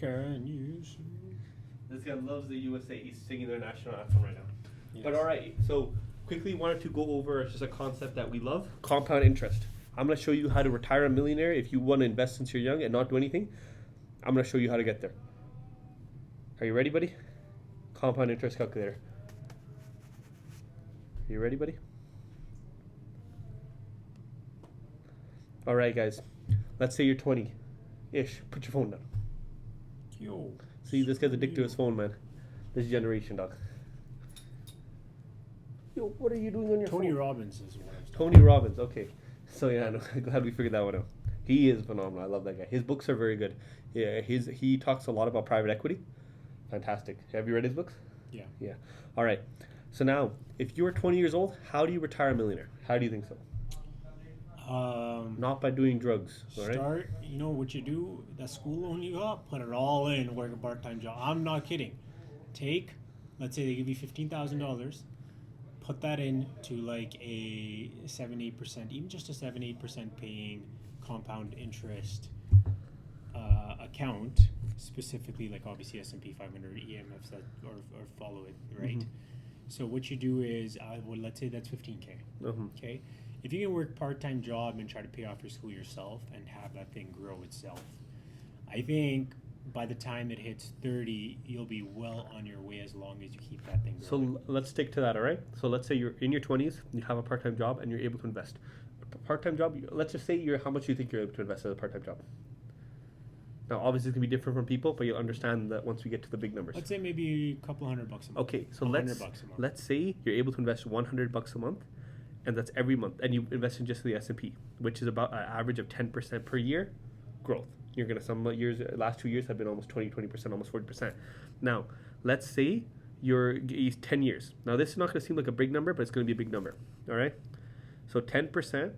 Can you see? This guy loves the USA. He's singing their national anthem right now. Yes. But all right, so quickly wanted to go over just a concept that we love: compound interest. I'm going to show you how to retire a millionaire if you want to invest since you're young and not do anything. I'm going to show you how to get there. Are you ready, buddy? Compound interest calculator. Are you ready, buddy? All right, guys. Let's say you're 20-ish. Put your phone down. Yo. See, this guy's addicted to his phone, man. This generation, dog. Yo, what are you doing on your phone? Tony Robbins is one. Tony Robbins, okay. So yeah, I'm glad we figured that one out. He is phenomenal. I love that guy. His books are very good. Yeah, he talks a lot about private equity. Fantastic. Have you read his books? Yeah. Yeah. All right. So now, if you're 20 years old, how do you retire a millionaire? How do you think so? Not by doing drugs. All right? Start, you know what you do, that school loan you got, put it all in, work a part-time job. I'm not kidding. Take, let's say they give you $15,000, put that into like a 7-8%, even just a 7-8% paying compound interest account, specifically like obviously S&P 500 EMFs that or follow it, right? Mm-hmm. So what you do is, well, let's say that's 15K. Mm-hmm. Okay, if you can work part-time job and try to pay off your school yourself and have that thing grow itself, I think by the time it hits 30, you'll be well on your way as long as you keep that thing growing. So let's stick to that, all right? So let's say you're in your 20s, you have a part-time job, and you're able to invest. Part-time job, let's just say how much you think you're able to invest as a part-time job. Now, obviously, it's going to be different from people, but you'll understand that once we get to the big numbers. Let's say maybe a couple $100 a month. Okay, so let's say you're able to invest $100 a month, and that's every month, and you invest in just the S&P, which is about an average of 10% per year growth. You're going to, some years, last 2 years have been almost 20%, almost 40%. Now, let's say you're 10 years. Now, this is not going to seem like a big number, but it's going to be a big number, all right? So 10%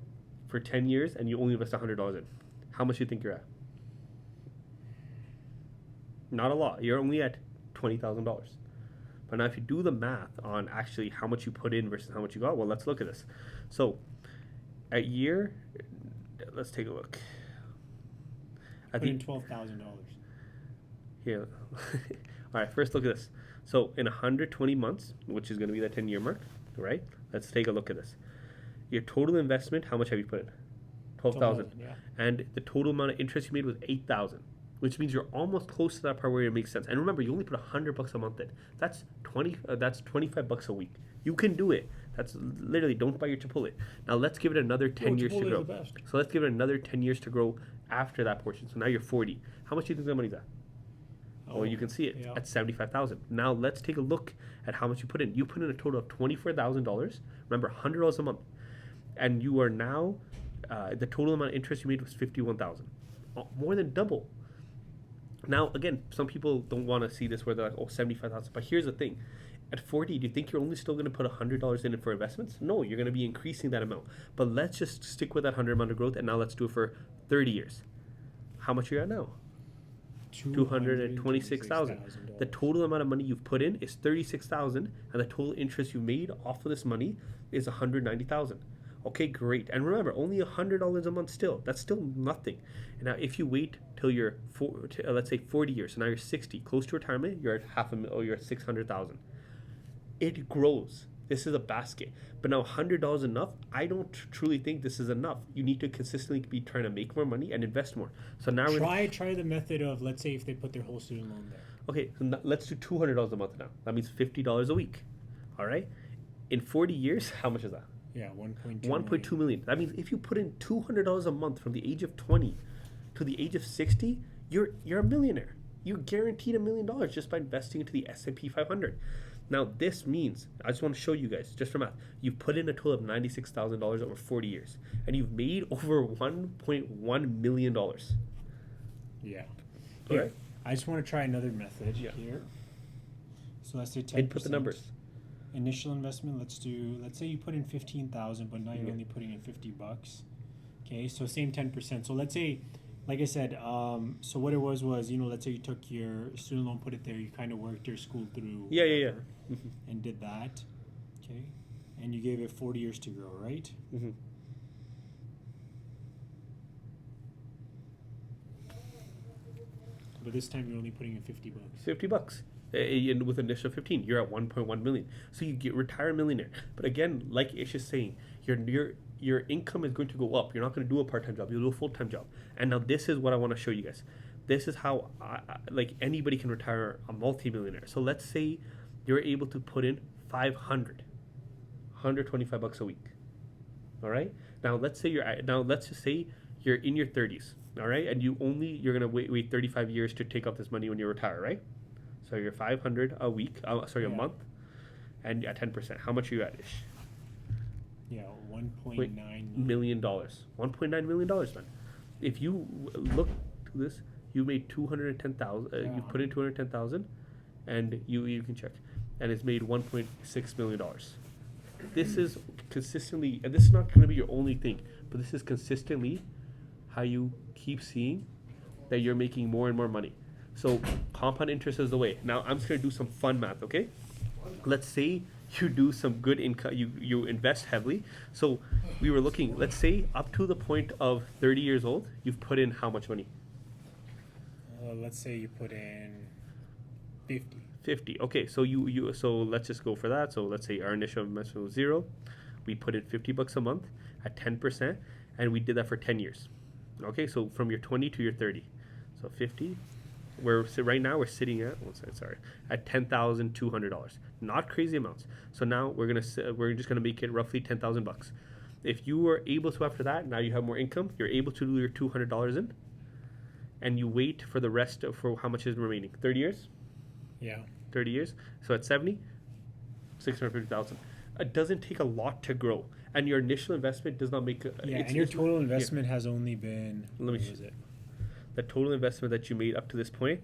for 10 years, and you only invest $100 in. How much do you think you're at? Not a lot. You're only at $20,000. But now if you do the math on actually how much you put in versus how much you got, well, let's look at this. So a year, let's take a look. Put in $12,000. Yeah. All right, first look at this. So in 120 months, which is going to be the 10-year mark, right? Let's take a look at this. Your total investment, how much have you put in? 12,000. Yeah. And the total amount of interest you made was 8,000. Which means you're almost close to that part where it makes sense. And remember, you only put $100 a month in. That's $25 a week. You can do it. That's literally, don't bite your Chipotle. Now let's give it another 10 years to grow. So let's give it another 10 years to grow after that portion. So now you're 40. How much do you think that money's at? Well, you can see it at $75,000. Now let's take a look at how much you put in. You put in a total of $24,000. Remember, $100 a month, and you are now the total amount of interest you made was $51,000, more than double. Now, again, some people don't want to see this where they're like, oh, $75,000. But here's the thing. At 40, do you think you're only still going to put $100 in it for investments? No, you're going to be increasing that amount. But let's just stick with that 100 amount of growth, and now let's do it for 30 years. How much are you at now? $226,000. The total amount of money you've put in is $36,000, and the total interest you made off of this money is $190,000. Okay, great. And remember, only $100 a month still. That's still nothing. And now if you wait till you're, let's say 40 years, so now you're 60, close to retirement, you're at you're at $600,000. It grows. This is a basket. But now $100 enough? I don't truly think this is enough. You need to consistently be trying to make more money and invest more. So now try the method of, let's say if they put their whole student loan there. Okay, so let's do $200 a month now. That means $50 a week. All right? In 40 years, how much is that? Yeah, 1.2 million. That means if you put in $200 a month from the age of 20 to the age of 60, you're a millionaire. You're guaranteed $1 million just by investing into the S&P 500. Now, this means, I just want to show you guys, just for math, you've put in a total of $96,000 over 40 years, and you've made over $1.1 million. Yeah. All right. I just want to try another method here. So let's say 10%. Input the numbers. Initial investment, let's say you put in 15,000, but now you're only putting in $50. Okay, so same 10%. So let's say, like I said, so what it was, let's say you took your student loan, put it there, you kind of worked your school through. Yeah. And did that. Okay, and you gave it 40 years to grow, right? Mm-hmm. But this time you're only putting in $50. $50. And with an initial 15, you're at 1.1 million. So you get retire a millionaire. But again, like Ish is saying, your income is going to go up. You're not going to do a part-time job. You'll do a full-time job. And now this is what I want to show you guys. This is how like anybody can retire a multi-millionaire. So let's say you're able to put in $125 a week. All right. Now let's just say you're in your 30s. All right, and you're gonna wait 35 years to take out this money when you retire, right? So you're 500 a week, a month, and at 10%. How much are you at, Ish? Yeah, $1.9 million. $1.9 million, man. If you look to this, you made 210,000. You put in 210,000, and you can check, and it's made $1.6 million. This is consistently, and this is not going to be your only thing, but this is consistently how you keep seeing that you're making more and more money. So compound interest is the way. Now I'm just going to do some fun math, okay? Let's say you do some good income, you invest heavily. So we were looking, let's say up to the point of 30 years old, you've put in how much money? Let's say you put in 50. 50. Okay, so so let's just go for that. So let's say our initial investment was $0. We put in $50 a month at 10%, and we did that for 10 years. Okay, so from your 20 to your 30. So 50. Right now we're sitting at at $10,200. Not crazy amounts. So now we're just gonna make it roughly $10,000. If you were able to, after that, now you have more income, you're able to do your $200 in, and you wait for the rest for how much is remaining? 30 years. Yeah. 30 years. So at 70, 650,000. It doesn't take a lot to grow, and your initial investment does not make. And your total investment has only been. The total investment that you made up to this point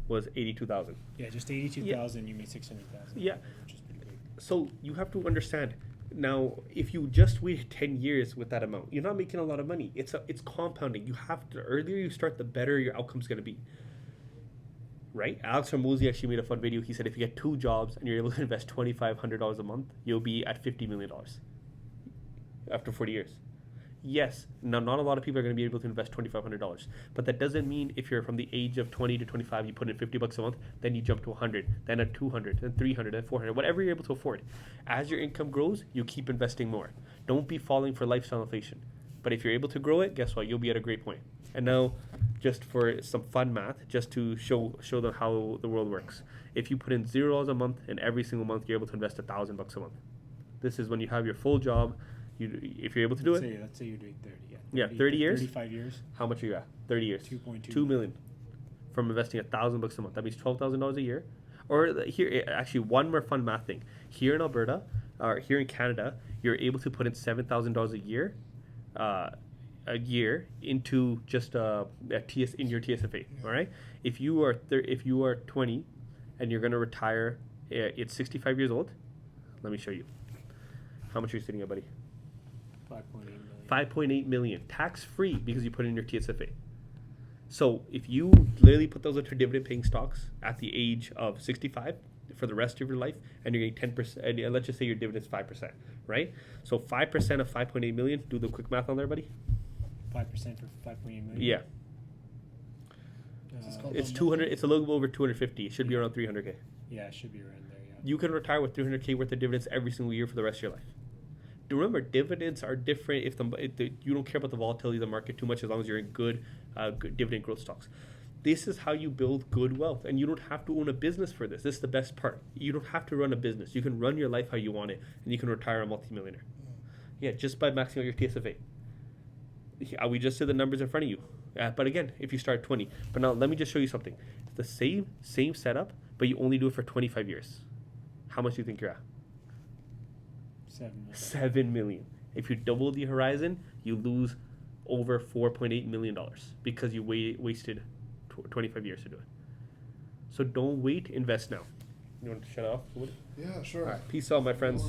was 82,000. Yeah, just 82,000. You made 600,000. Yeah. Which is pretty big. So you have to understand. Now, if you just wait 10 years with that amount, you're not making a lot of money. It's compounding. You have to, the earlier you start, the better your outcome's going to be. Right? Alex Hormozy actually made a fun video. He said if you get 2 jobs and you're able to invest $2,500 a month, you'll be at $50 million after 40 years. Yes, now not a lot of people are going to be able to invest $2,500, but that doesn't mean if you're from the age of 20 to 25, you put in $50 a month, then you jump to 100, then at 200, then 300, then 400, whatever you're able to afford. As your income grows, you keep investing more. Don't be falling for lifestyle inflation. But if you're able to grow it, guess what? You'll be at a great point. And now, just for some fun math, just to show them how the world works. If you put in $0 a month, and every single month you're able to invest $1,000 a month. This is when you have your full job. If you're able to do let's say you're doing 30. Yeah, 30 years. 35 years. How much are you at? 30 years. 2.2 million from investing $1,000 a month. That means $12,000 a year. Or here, actually, one more fun math thing. Here in Alberta, or here in Canada, you're able to put in $7,000 a year into just in your TSFA. All right. If you are 20 and you're going to retire at 65 years old, let me show you. How much are you sitting at, buddy? 5.8 million. 5.8 million, tax free, because you put in your TSFA. So if you literally put those into dividend-paying stocks at the age of 65 for the rest of your life, and you're getting 10%, and let's just say your dividend's 5%, right? So 5% of 5.8 million. Do the quick math on there, buddy. 5% for 5.8 million. Yeah. It's 200. It's a little over 250. It should be around 300K. Yeah, it should be around there. Yeah. You can retire with 300K worth of dividends every single year for the rest of your life. Remember, dividends are different if you don't care about the volatility of the market too much, as long as you're in good dividend growth stocks. This is how you build good wealth, and you don't have to own a business for this. This is the best part. You don't have to run a business. You can run your life how you want it, and you can retire a multimillionaire. Yeah, just by maxing out your TSFA. We just did the numbers in front of you. But again, if you start 20. But now let me just show you something. It's the same setup, but you only do it for 25 years. How much do you think you're at? 7 million. If you double the horizon, you lose over $4.8 million because you wasted 25 years to do it. So don't wait, invest now. You want to shut off? Yeah, sure. All right, peace out, my friends.